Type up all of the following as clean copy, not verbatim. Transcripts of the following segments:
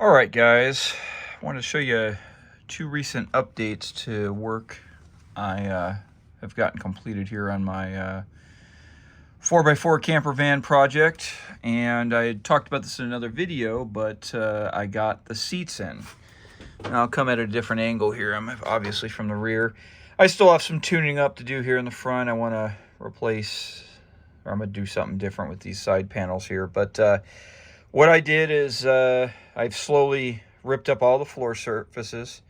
All right, guys, I want to show you two recent updates to work I have gotten completed here on my 4x4 camper van project. And I had talked about this in another video, but I got the seats in. And I'll come at a different angle here. I'm obviously from the rear. I still have some tuning up to do here in the front. I want to replace, or I'm going to do something different with these side panels here. But what I did is I've slowly ripped up all the floor surfaces.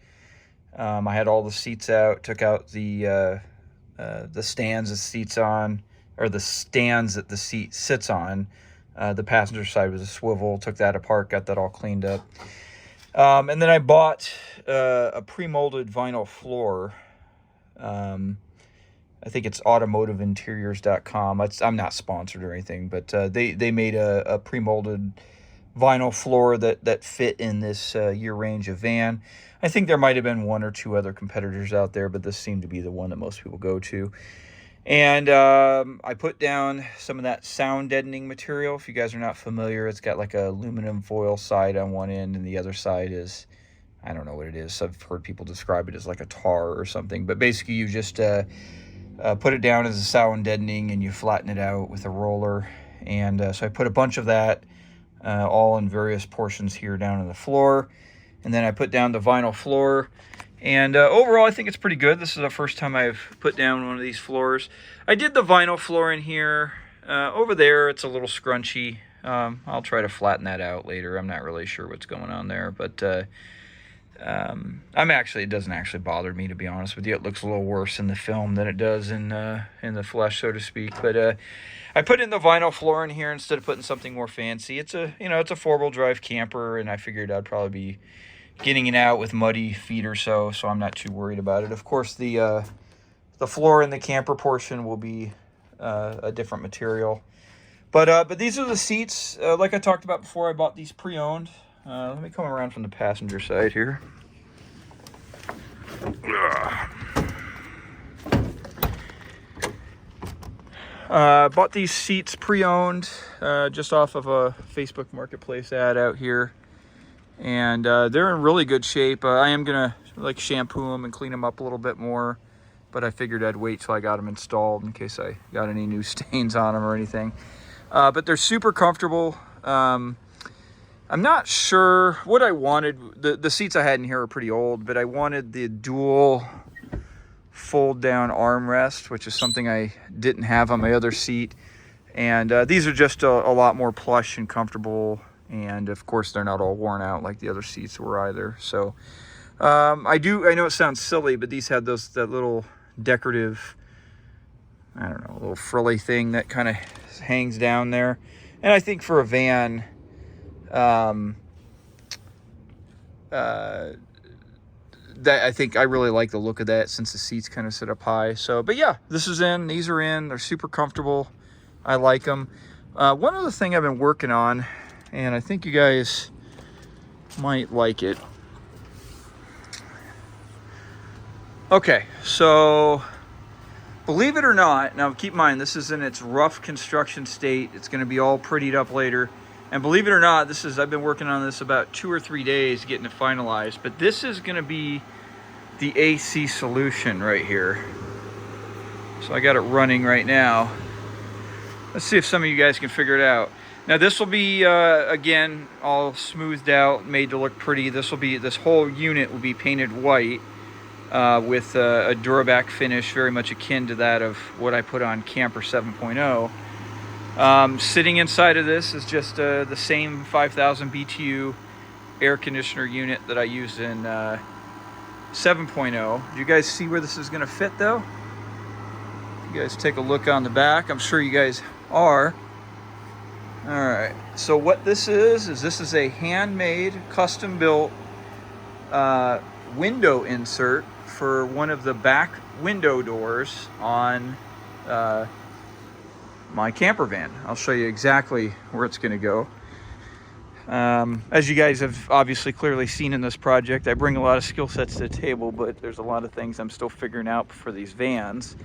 I had all the seats out, took out the stands the seats on, or the stands that the seat sits on. The passenger side was a swivel, took that apart, got that all cleaned up. And then I bought a pre-molded vinyl floor. I think it's automotiveinteriors.com. I'm not sponsored or anything, but they made a pre-molded vinyl floor that fit in this year range of van. I think there might have been one or two other competitors out there, but this seemed to be the one that most people go to. And I put down some of that sound deadening material. If you guys are not familiar, it's got like a aluminum foil side on one end, and the other side is, I don't know what it is. I've heard people describe it as like a tar or something. But basically, you just put it down as a sound deadening, and you flatten it out with a roller. And so I put a bunch of that all in various portions here down on the floor. And then I put down the vinyl floor. And overall, I think it's pretty good. This is the first time I've put down one of these floors. I did the vinyl floor in here. Over there, it's a little scrunchy. I'll try to flatten that out later. I'm not really sure what's going on there. But it doesn't actually bother me, to be honest with you. It looks a little worse in the film than it does in the flesh, so to speak. But I put in the vinyl floor in here instead of putting something more fancy. It's a four-wheel drive camper, and I figured I'd probably be getting it out with muddy feet or so I'm not too worried about it. Of course, the floor in the camper portion will be a different material. But these are the seats. Like I talked about before, I bought these pre-owned. Let me come around from the passenger side here. Bought these seats pre-owned just off of a Facebook Marketplace ad out here. And they're in really good shape. I am going to shampoo them and clean them up a little bit more. But I figured I'd wait till I got them installed in case I got any new stains on them or anything. But they're super comfortable. I'm not sure what I wanted. The seats I had in here are pretty old, but I wanted the dual fold down armrest, which is something I didn't have on my other seat. And these are just a lot more plush and comfortable. And of course, they're not all worn out like the other seats were either. So I know it sounds silly, but these had that little decorative, I don't know, little frilly thing that kind of hangs down there. And I think for a van, that I think I really like the look of that since the seats kind of sit up high. So, but yeah, this is in, these are in, they're super comfortable. I like them. One other thing I've been working on, and I think you guys might like it. Okay, so believe it or not, now keep in mind, this is in its rough construction state. It's going to be all prettied up later. And believe it or not, I've been working on this about 2 or 3 days getting it finalized. But this is going to be the AC solution right here. So I got it running right now. Let's see if some of you guys can figure it out. Now this will be, again, all smoothed out, made to look pretty. This whole unit will be painted white with a Duraback finish, very much akin to that of what I put on Camper 7.0. Sitting inside of this is just the same 5,000 BTU air conditioner unit that I used in 7.0. Do you guys see where this is going to fit, though? You guys take a look on the back. I'm sure you guys are. All right, so what this is a handmade, custom-built window insert for one of the back window doors on my camper van. I'll show you exactly where it's going to go. As you guys have obviously clearly seen in this project, I bring a lot of skill sets to the table, but there's a lot of things I'm still figuring out for these vans.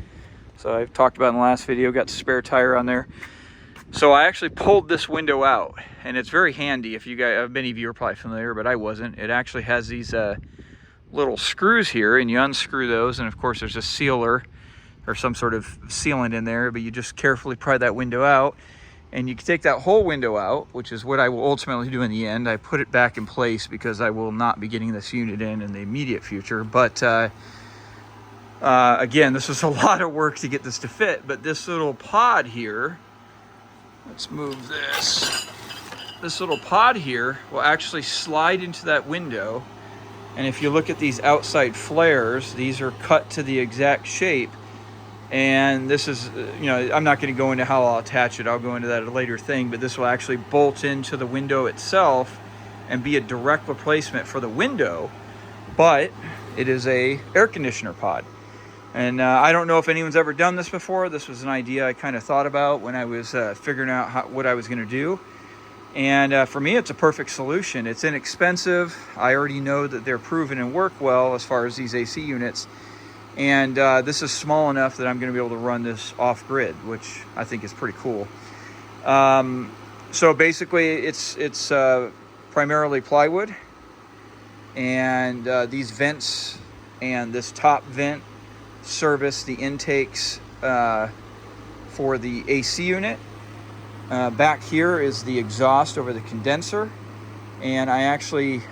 So I've talked about in the last video, got the spare tire on there. So I actually pulled this window out, and it's very handy. If you guys, many of you are probably familiar, but I wasn't. It actually has these little screws here, and you unscrew those, and of course there's a sealer or some sort of sealant in there, but you just carefully pry that window out, and you can take that whole window out, which is what I will ultimately do in the end. I put it back in place because I will not be getting this unit in the immediate future, but again, this was a lot of work to get this to fit. But this little pod here, let's move this. This little pod here will actually slide into that window. And if you look at these outside flares, these are cut to the exact shape. And this is, you know, I'm not going to go into how I'll attach it. I'll go into that at a later thing. But this will actually bolt into the window itself and be a direct replacement for the window. But it is a air conditioner pod. And I don't know if anyone's ever done this before. This was an idea I kind of thought about when I was figuring out what I was going to do. And for me, it's a perfect solution. It's inexpensive. I already know that they're proven and work well as far as these AC units. And this is small enough that I'm going to be able to run this off-grid, which I think is pretty cool. So basically, it's primarily plywood. And these vents and this top vent service the intakes for the AC unit. Back here is the exhaust over the condenser. And I actually,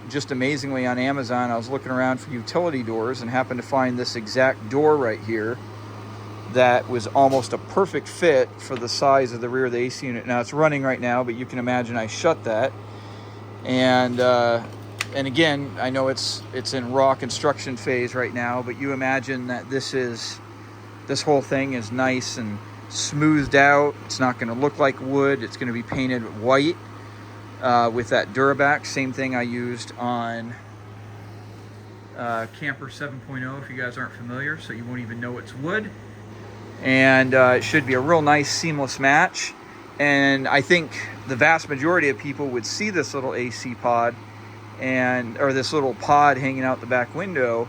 just amazingly on Amazon, I was looking around for utility doors and happened to find this exact door right here that was almost a perfect fit for the size of the rear of the AC unit. Now it's running right now, but you can imagine I shut that. And again, I know it's in raw construction phase right now, but you imagine that this whole thing is nice and smoothed out. It's not going to look like wood. It's going to be painted white with that Durabax. Same thing I used on Camper 7.0, if you guys aren't familiar, so you won't even know it's wood. And it should be a real nice seamless match. And I think the vast majority of people would see this little AC pod or this little pod hanging out the back window,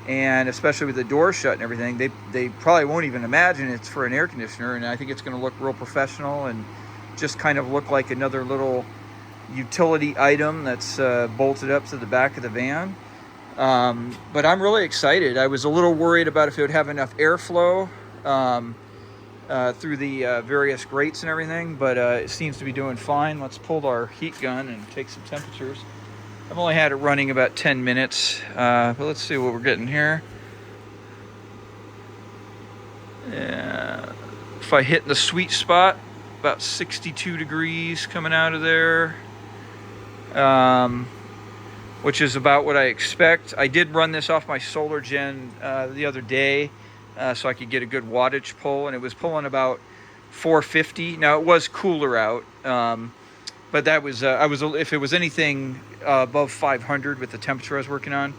and especially with the door shut and everything, they probably won't even imagine it's for an air conditioner. And I think it's going to look real professional and just kind of look like another little utility item that's bolted up to the back of the van. But I'm really excited. I was a little worried about if it would have enough airflow through the various grates and everything, but it seems to be doing fine. Let's pull our heat gun and take some temperatures. I've only had it running about 10 minutes, but let's see what we're getting here. Yeah, if I hit the sweet spot, about 62 degrees coming out of there, which is about what I expect. I did run this off my solar gen the other day, so I could get a good wattage pull, and it was pulling about 450. Now, it was cooler out, but that was if it was anything above 500 with the temperature I was working on,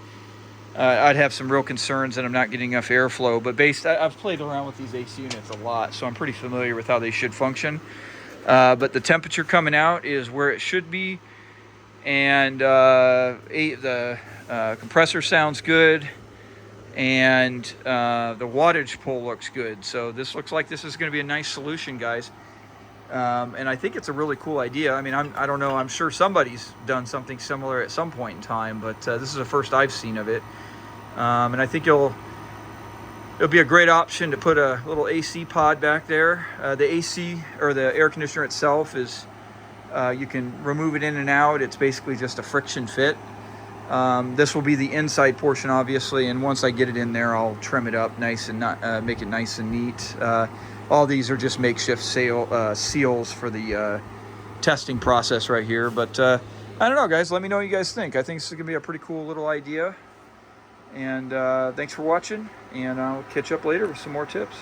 I'd have some real concerns that I'm not getting enough airflow. But I've played around with these AC units a lot, so I'm pretty familiar with how they should function. But the temperature coming out is where it should be, and the compressor sounds good, and the wattage pull looks good. So this looks like this is going to be a nice solution, guys. And I think it's a really cool idea. I mean, I don't know. I'm sure somebody's done something similar at some point in time, but this is the first I've seen of it. And I think it'll be a great option to put a little AC pod back there. The AC, or the air conditioner itself, is you can remove it in and out. It's basically just a friction fit. This will be the inside portion, obviously, and once I get it in there, I'll trim it up nice and make it nice and neat. All these are just makeshift seals for the testing process right here. But I don't know, guys. Let me know what you guys think. I think this is going to be a pretty cool little idea. And thanks for watching, and I'll catch up later with some more tips.